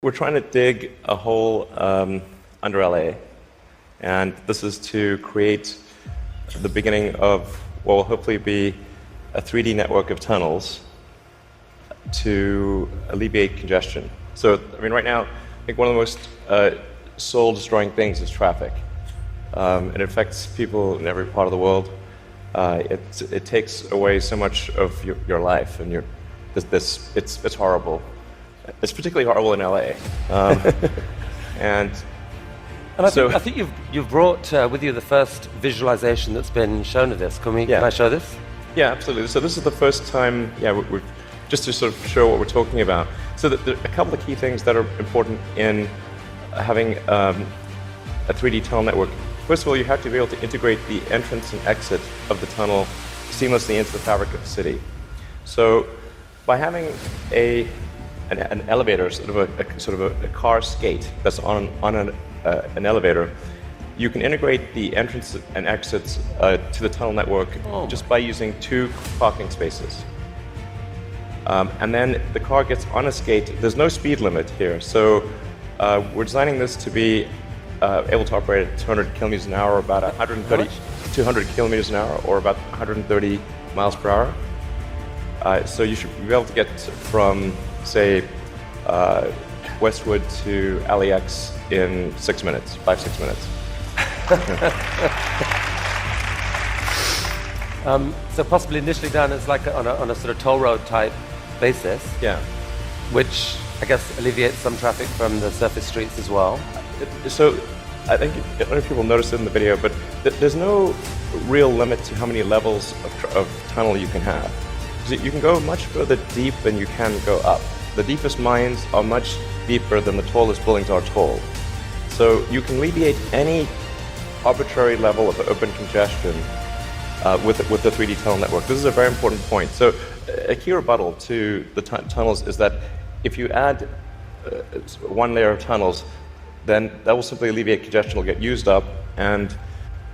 we're trying to dig a hole under LA, and this is to create the beginning of what will hopefully be a 3D network of tunnels to alleviate congestion. So, I mean, right now, I think one of the most soul-destroying things is traffic. It affects people in every part of the world. It takes away so much of your life, and it's horrible. It's particularly horrible in LA. And I think you've brought with you the first visualization that's been shown of this. Can I show this? Yeah, absolutely. So this is the first time, we're just to sort of show what we're talking about. So there are a couple of key things that are important in having a 3D tunnel network. First of all, you have to be able to integrate the entrance and exit of the tunnel seamlessly into the fabric of the city. So by having an elevator, sort of a car skate that's on an elevator, you can integrate the entrance and exits to the tunnel network just by using 2 parking spaces. And then the car gets on a skate. There's no speed limit here, so we're designing this to be able to operate at 200 kilometers an hour, or about 200 kilometers an hour, or about 130 miles per hour. So you should be able to get from, say, Westwood to LAX in 6 minutes, 5-6 minutes. So possibly initially done as like on a sort of toll road type basis. Yeah. Which I guess alleviates some traffic from the surface streets as well. So I think, I don't know if people noticed it in the video, but there's no real limit to how many levels of tunnel you can have. You can go much further deep than you can go up. The deepest mines are much deeper than the tallest buildings are tall. So you can alleviate any arbitrary level of open congestion with the 3D tunnel network. This is a very important point. So a key rebuttal to the tunnels is that if you add one layer of tunnels, then that will simply alleviate congestion. It'll get used up, and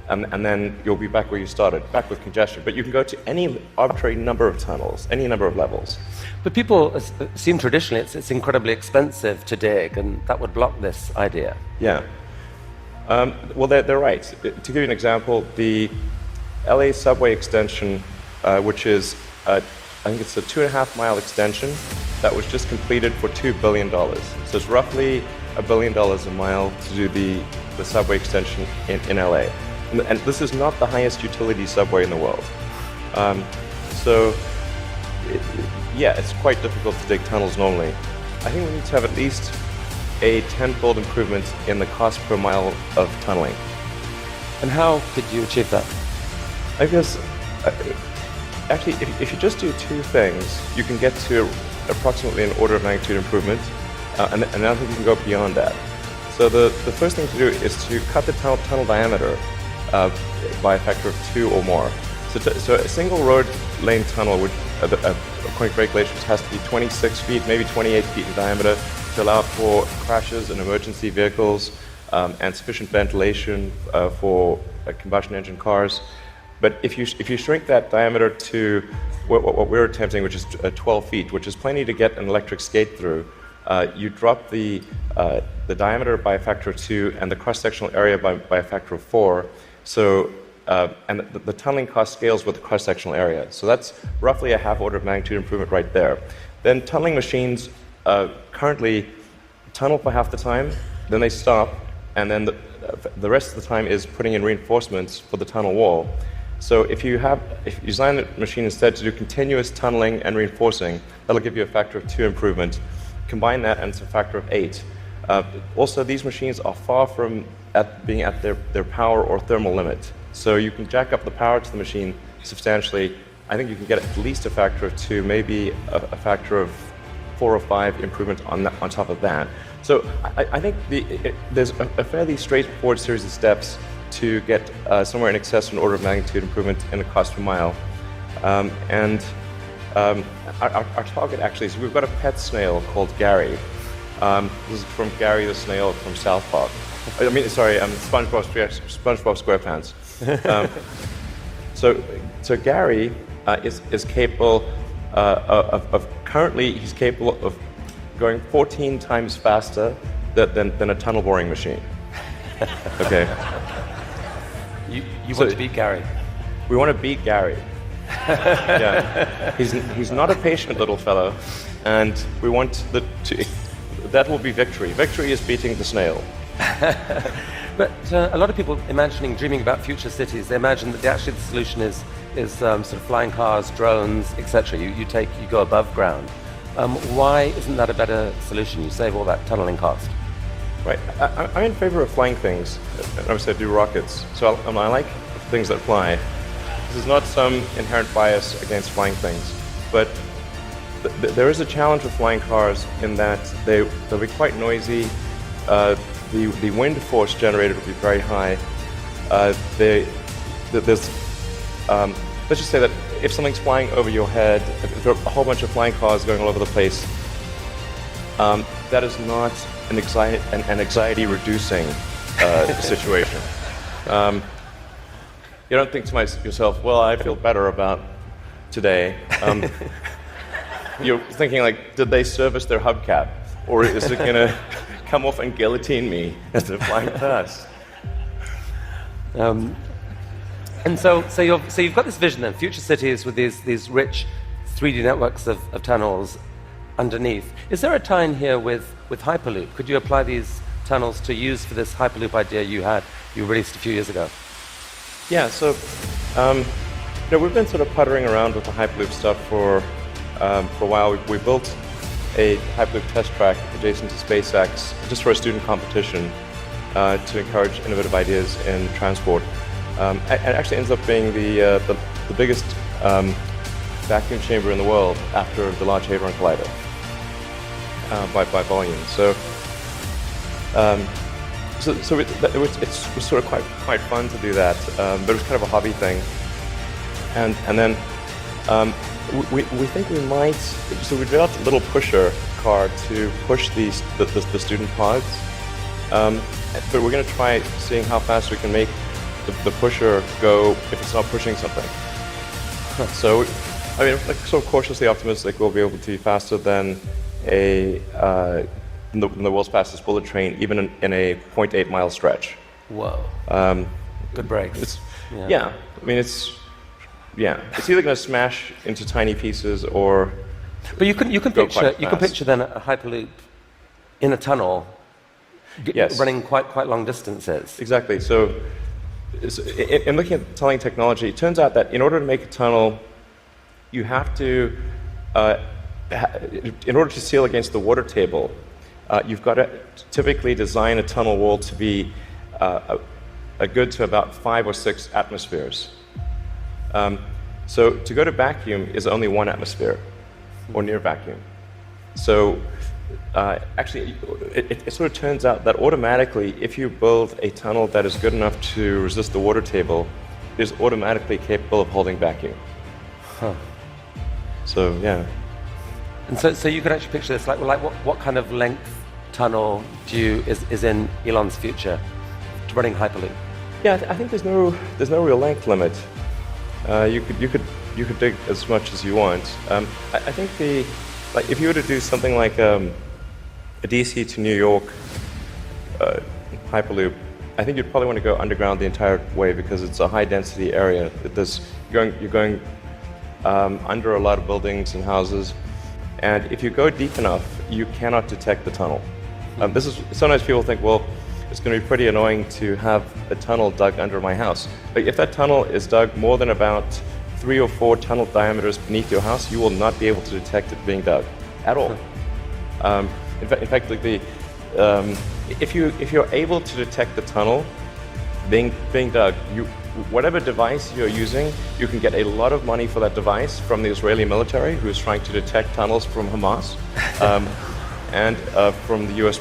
then you'll be back where you started, back with congestion. But you can go to any arbitrary number of tunnels, any number of levels. But people assume traditionally it's incredibly expensive to dig, and that would block this idea. Yeah. Well, they're right. To give you an example, the LA subway extension, which is, I think it's a 2.5-mile extension that was just completed for $2 billion. So it's roughly $1 billion a mile to do the subway extension in LA. And this is not the highest utility subway in the world. It's quite difficult to dig tunnels normally. I think we need to have at least a 10-fold improvement in the cost per mile of tunneling. And how could you achieve that? I guess, actually, if you just do 2 things, you can get to approximately an order of magnitude improvement, and I don't think you can go beyond that. So the first thing to do is to cut the tunnel diameter by a factor of 2 or more. So a single road lane tunnel, which according to regulations has to be 26 feet, maybe 28 feet in diameter, to allow for crashes and emergency vehicles and sufficient ventilation for combustion engine cars. But if you shrink that diameter to what we're attempting, which is 12 feet, which is plenty to get an electric skate through, you drop the diameter by a factor of 2 and the cross-sectional area by a factor of 4. So, and the tunneling cost scales with the cross-sectional area. So that's roughly a half order of magnitude improvement right there. Then tunneling machines currently tunnel for half the time, then they stop, and then the rest of the time is putting in reinforcements for the tunnel wall. So if you design the machine instead to do continuous tunneling and reinforcing, that'll give you a factor of 2 improvement. Combine that and it's a factor of 8. Also, these machines are far from being at their power or thermal limit. So you can jack up the power to the machine substantially. I think you can get at least a factor of 2, maybe a factor of 4 or 5 improvement on top of that. So I think there's a fairly straightforward series of steps to get somewhere in excess of an order of magnitude improvement in the cost per mile. Our target actually is we've got a pet snail called Gary. This is from Gary the snail from South Park. SpongeBob SquarePants. So Gary is capable currently he's capable of going 14 times faster than a tunnel boring machine. Okay. You want to beat Gary? We want to beat Gary. Yeah. He's not a patient little fellow, and we want that will be victory. Victory is beating the snail. But a lot of people dreaming about future cities, they imagine that actually the solution is sort of flying cars, drones, etc. You go above ground. Why isn't that a better solution? You save all that tunneling cost. Right. I'm in favor of flying things. Obviously, I do rockets, so I like things that fly. This is not some inherent bias against flying things, but there is a challenge with flying cars in that they'll be quite noisy. The wind force generated will be very high. Let's just say that if something's flying over your head, if there are a whole bunch of flying cars going all over the place, that is not an anxiety-reducing situation. You don't think to yourself, well, I feel better about today. You're thinking, like, did they service their hubcap? Or is it going to come off and guillotine me as they're flying past? And so you've got this vision then, future cities with these rich 3D networks of tunnels underneath. Is there a tie-in here with Hyperloop? Could you apply these tunnels to use for this Hyperloop idea you released a few years ago? Yeah, so we've been sort of puttering around with the Hyperloop stuff for a while. We built a Hyperloop test track adjacent to SpaceX just for a student competition to encourage innovative ideas in transport. It actually ends up being the biggest vacuum chamber in the world after the Large Hadron Collider by volume. It was sort of quite fun to do that, but it was kind of a hobby thing. And then we think we might. So we developed a little pusher car to push the student pods, but we're going to try seeing how fast we can make the pusher go if it's not pushing something. So, I mean, like, sort of cautiously optimistic we'll be able to be faster than the world's fastest bullet train, even in a 0.8 mile stretch. Whoa. Good brakes. Yeah. I mean, it's either going to smash into tiny pieces or. But you can picture then a Hyperloop in a tunnel, yes, running quite long distances. Exactly. So, in looking at tunneling technology, it turns out that in order to make a tunnel, you have to, in order to seal against the water table, you've got to typically design a tunnel wall to be a good to about 5 or 6 atmospheres. So to go to vacuum is only 1 atmosphere, or near vacuum. So actually, it sort of turns out that automatically, if you build a tunnel that is good enough to resist the water table, it is automatically capable of holding vacuum. Huh. So yeah. And so you could actually picture this, like what kind of length tunnel is in Elon's future to running Hyperloop? Yeah, I think there's no real length limit. You could dig as much as you want. I think if you were to do something like a DC to New York Hyperloop, I think you'd probably want to go underground the entire way because it's a high density area. You're going under a lot of buildings and houses, and if you go deep enough, you cannot detect the tunnel. Sometimes people think, well, it's going to be pretty annoying to have a tunnel dug under my house. But if that tunnel is dug more than about 3 or 4 tunnel diameters beneath your house, you will not be able to detect it being dug at all. In fact, if you're able to detect the tunnel being dug, whatever device you're using, you can get a lot of money for that device from the Israeli military, who is trying to detect tunnels from Hamas, and from the U.S.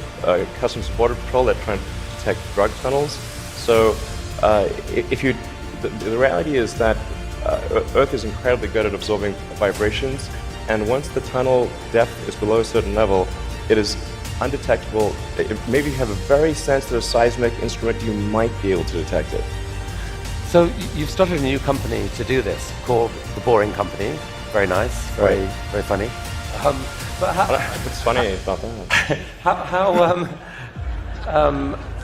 Customs and Border Patrol that trying to detect drug tunnels. So, the reality is that Earth is incredibly good at absorbing vibrations, and once the tunnel depth is below a certain level, it is undetectable. Maybe you have a very sensitive seismic instrument, you might be able to detect it. So you've started a new company to do this called The Boring Company. Very nice, very funny. But how, What's funny about that?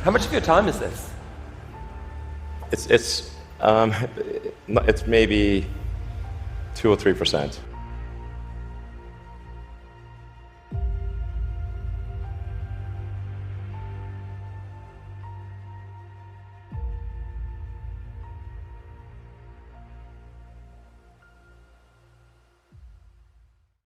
how much of your time is this? It's maybe 2 or 3%.